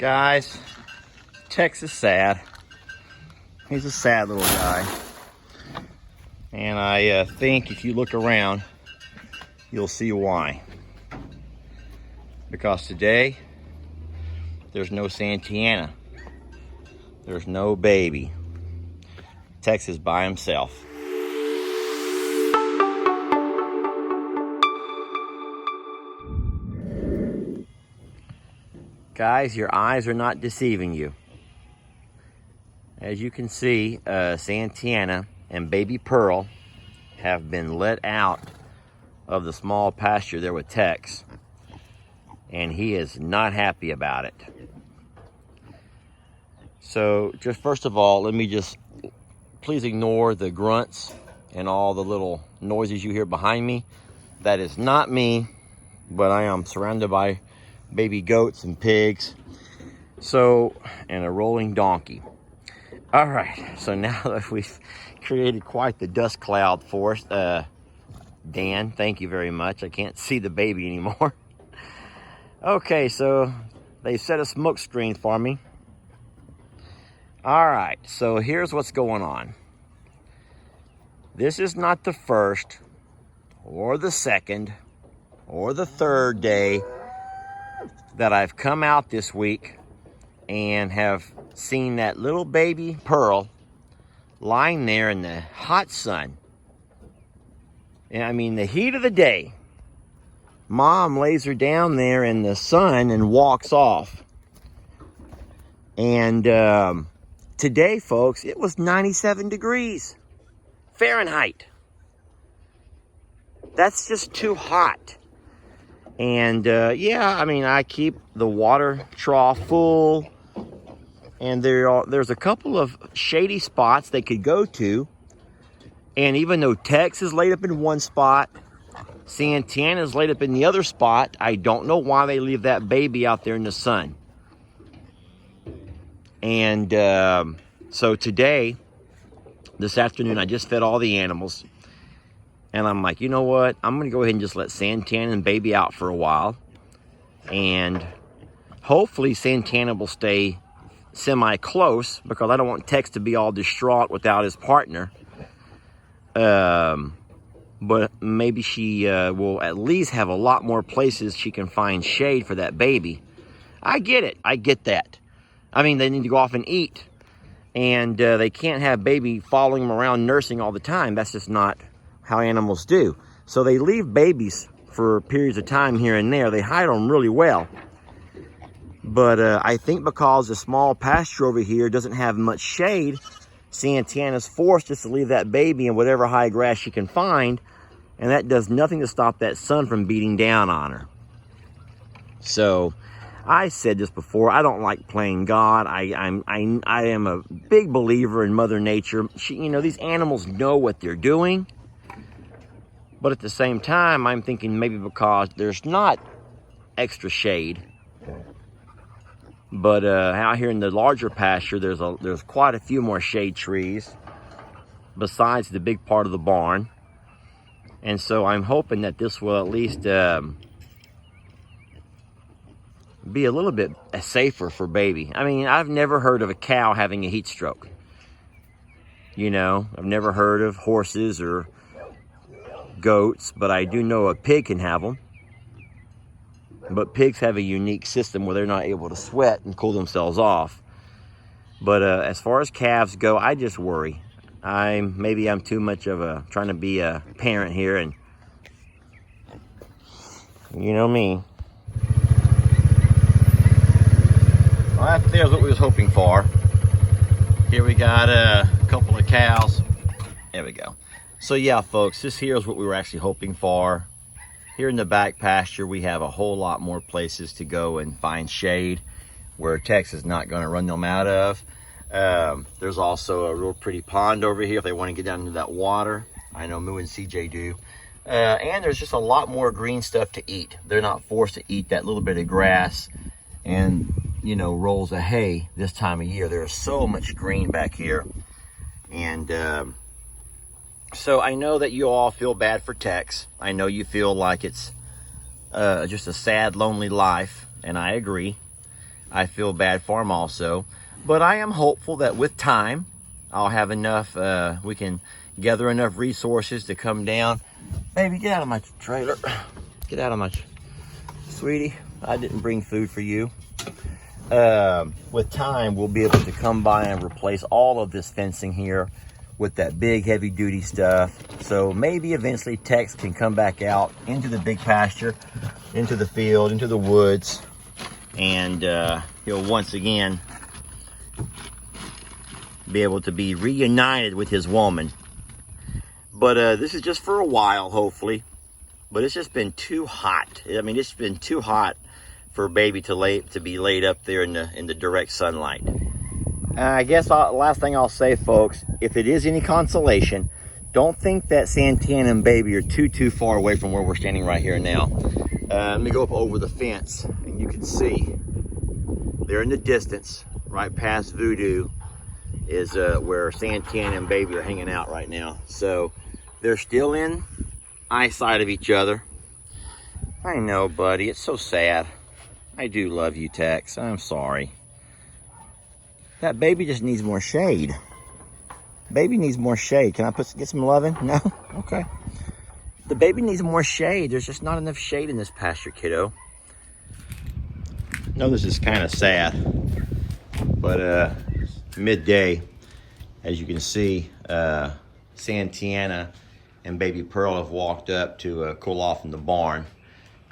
Guys, Tex is sad. He's a sad little guy. And I think if you look around, you'll see why. Because today, there's no Santana. There's no baby. Tex is by himself. Guys, your eyes are not deceiving you. As you can see, Santana and baby Pearl have been let out of the small pasture there with Tex, and he is not happy about it. So just first of all, let me just please ignore the grunts and all the little noises you hear behind me. That is not me, but I am surrounded by baby goats and pigs, and a rolling donkey. All right, so now that we've created quite the dust cloud for us, Dan, thank you very much. I can't see the baby anymore. Okay, so they set a smoke screen for me. All right, so here's what's going on. This is not the first or the second or the third day that I've come out this week and have seen that little baby Pearl lying there in the hot sun. And I mean, the heat of the day. Mom lays her down there in the sun and walks off. And today, folks, it was 97 degrees Fahrenheit. That's just too hot. And yeah, I mean, I keep the water trough full, and there's a couple of shady spots they could go to. And even though Tex is laid up in one spot, Santana's laid up in the other spot, I don't know why they leave that baby out there in the sun. And so today, this afternoon, I just fed all the animals. And I'm like, you know what? I'm going to go ahead and just let Santana and baby out for a while. And hopefully Santana will stay semi-close, because I don't want Tex to be all distraught without his partner. But maybe she will at least have a lot more places she can find shade for that baby. I get it. I get that. I mean, they need to go off and eat. And they can't have baby following them around nursing all the time. That's just not how animals do. So they leave babies for periods of time here and there. They hide them really well. But I think because the small pasture over here doesn't have much shade, Santana's forced just to leave that baby in whatever high grass she can find, and that does nothing to stop that sun from beating down on her. So I said this before, I don't like playing God. I am a big believer in Mother Nature. These animals know what they're doing. But at the same time, I'm thinking maybe because there's not extra shade. But out here in the larger pasture, there's quite a few more shade trees besides the big part of the barn. And so I'm hoping that this will at least be a little bit safer for baby. I mean, I've never heard of a cow having a heat stroke. I've never heard of horses or goats, but I do know a pig can have them. But pigs have a unique system where they're not able to sweat and cool themselves off. But as far as calves go, I just worry. Maybe I'm too much of trying to be a parent here, and you know me. Well, there's what we was hoping for. Here we got a couple of cows. There we go. So yeah, folks, this here is what we were actually hoping for. Here in the back pasture, we have a whole lot more places to go and find shade where Tex is not going to run them out of. There's also a real pretty pond over here if they want to get down into that water. I know Moo and CJ do. And there's just a lot more green stuff to eat. They're not forced to eat that little bit of grass and, rolls of hay this time of year. There's so much green back here. And so I know that you all feel bad for Tex. I know you feel like it's just a sad, lonely life, and I agree. I feel bad for him also. But I am hopeful that with time, I'll have enough, we can gather enough resources to come down. Baby, get out of my trailer. Get out of my, sweetie, I didn't bring food for you. With time, we'll be able to come by and replace all of this fencing here with that big heavy duty stuff. So maybe eventually Tex can come back out into the big pasture, into the field, into the woods, and he'll once again be able to be reunited with his woman. But this is just for a while, hopefully. But it's just been too hot. I mean, it's been too hot for baby to be laid up there in the direct sunlight. I guess last thing I'll say, folks, if it is any consolation, don't think that Santana and baby are too far away from where we're standing right here now. Let me go up over the fence, and you can see there in the distance, right past Voodoo, is where Santana and baby are hanging out right now. So they're still in eyesight of each other. I know, buddy, it's so sad. I do love you, Tex. I'm sorry. That baby just needs more shade. Baby needs more shade. Can I get some loving? No? Okay. The baby needs more shade. There's just not enough shade in this pasture, kiddo. I know this is kind of sad, but midday, as you can see, Santana and baby Pearl have walked up to cool off in the barn,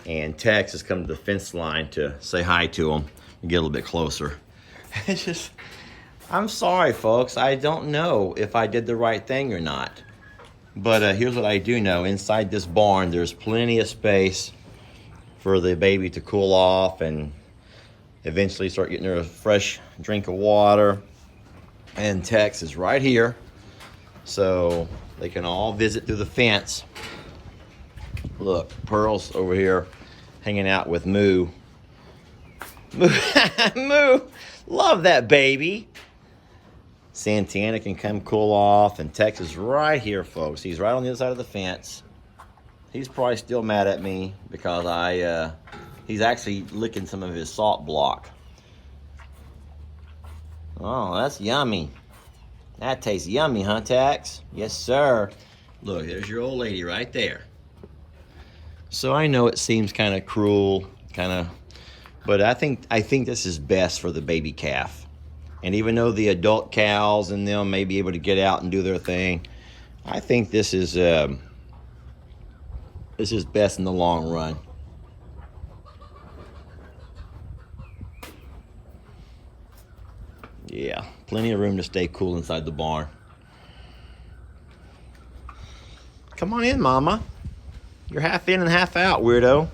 and Tex has come to the fence line to say hi to him and get a little bit closer. It's just, I'm sorry, folks. I don't know if I did the right thing or not. But here's what I do know. Inside this barn, there's plenty of space for the baby to cool off and eventually start getting her a fresh drink of water. And Tex is right here, so they can all visit through the fence. Look, Pearl's over here hanging out with Moo. Moo, love that baby. Santana can come cool off, and Tex is right here, folks. He's right on the other side of the fence. He's probably still mad at me because he's actually licking some of his salt block. Oh, that's yummy. That tastes yummy, huh, Tex? Yes, sir. Look, there's your old lady right there. So I know it seems kind of cruel, but I think this is best for the baby calf. And even though the adult cows and them may be able to get out and do their thing, I think this is best in the long run. Yeah, plenty of room to stay cool inside the barn. Come on in, Mama. You're half in and half out, weirdo.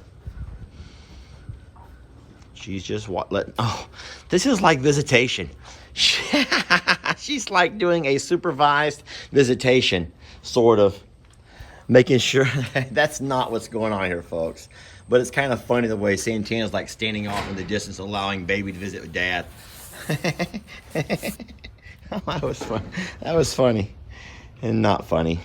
She's just oh, this is like visitation. She's like doing a supervised visitation, sort of. Making sure that's not what's going on here, folks. But it's kind of funny the way Santana's like standing off in the distance, allowing baby to visit with Dad. That was fun. That was funny and not funny.